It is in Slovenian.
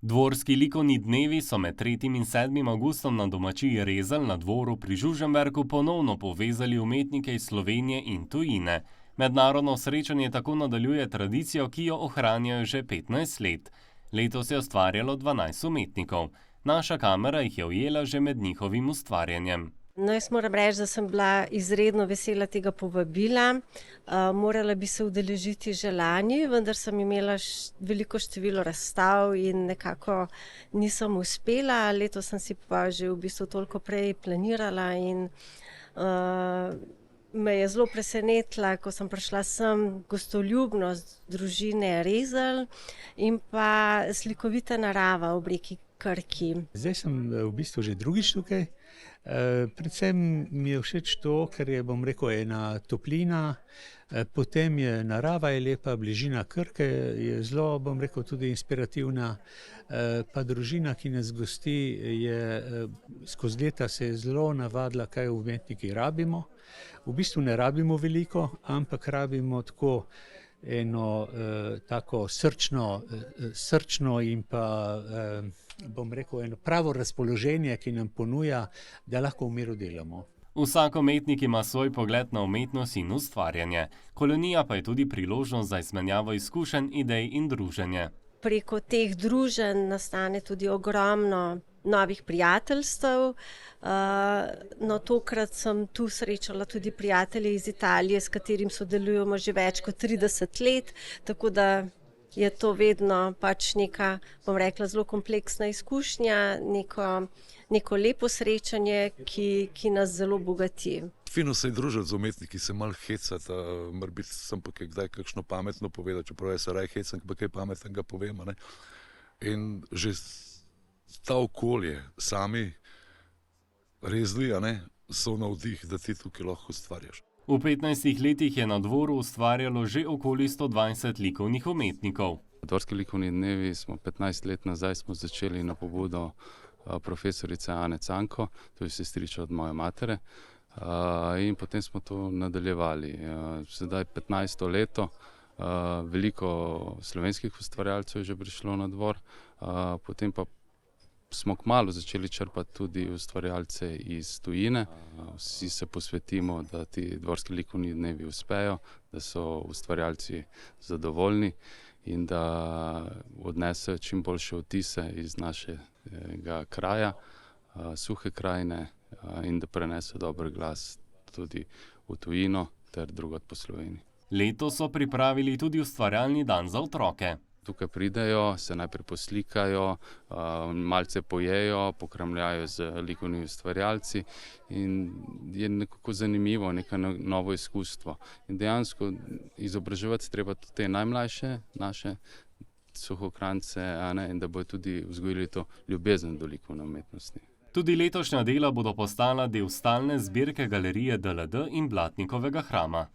Dvorski likovni dnevi so med 3. in 7. avgustom na domačiji Rezelj na dvoru pri Žužemberku ponovno povezali umetnike iz Slovenije in tujine. Mednarodno srečanje tako nadaljuje tradicijo, ki jo ohranjajo že 15 let. Letos je ustvarjalo 12 umetnikov. Naša kamera jih je ujela že med njihovim ustvarjanjem. No, jaz moram reči, da sem bila izredno vesela tega povabila. Morala bi se udeležiti že lani, vendar sem imela veliko število razstav in nekako nisem uspela. Letos sem si pa že v bistvu toliko prej planirala in me je zelo presenetila, ko sem prišla sem, gostoljubnost družine Rezelj in pa slikovita narava ob reki Krki. Zdaj sem v bistvu že drugič tukaj. Predvsem mi je všeč to, ker je, bom rekel, ena toplina, potem je narava je lepa, bližina Krke je zelo, bom rekel, tudi inspirativna, pa družina, ki nas gosti, je skozi leta se je zelo navadila, kaj umetniki rabimo. V bistvu ne rabimo veliko, ampak rabimo tako eno tako srčno in pa bom rekel, eno pravo razpoloženje, ki nam ponuja, da lahko v miru delamo. Vsak umetnik ima svoj pogled na umetnost in ustvarjanje. Kolonija pa je tudi priložnost za izmenjavo izkušenj, idej in druženje. Preko teh druženj nastane tudi ogromno novih prijateljstev. No, tokrat sem tu srečala tudi prijatelje iz Italije, s katerim sodelujemo že več kot 30 let, tako da je to vedno pač neka, bom rekla, zelo kompleksna izkušnja, neko lepo srečanje, ki nas zelo bogati. Fino se je družiti z umetniki, se malo hecati, morbiti sem pa kdaj kakšno pametno povedal, čeprav jaz se raj hecam, pa kaj pametnega povem. Ne? In že ta okolje, sami Rezlji, so navdih, da ti tukaj lahko ustvarjaš. V 15 letih je na dvoru ustvarjalo že okoli 120 likovnih umetnikov. Dvorski likovni dnevi smo 15 let nazaj začeli na pobudo profesorice Ane Canko, to je sestriča od moje matere, in potem smo to nadaljevali. Sedaj 15. leto, veliko slovenskih ustvarjalcev je že prišlo na dvor, potem pa smo kmalu začeli črpati tudi ustvarjalce iz tujine. Vsi se posvetimo, da ti dvorski likovni dnevi uspejo, da so ustvarjalci zadovoljni in da odnesejo čim boljše vtise iz našega kraja, Suhe krajine, in da prenesejo dober glas tudi v tujino ter drugod po Sloveniji. Letos so pripravili tudi ustvarjalni dan za otroke. Tukaj pridejo, se najprej poslikajo, malce pojejo, pokramljajo z likovnimi ustvarjalci in je nekako zanimivo, neko novo izkustvo. In dejansko izobraževati treba tudi te najmlajše naše Suhokrajince, in da bodo tudi vzgojili to ljubezen do likovne umetnosti. Tudi letošnja dela bodo postala del stalne zbirke galerije DLD in Blatnikovega hrama.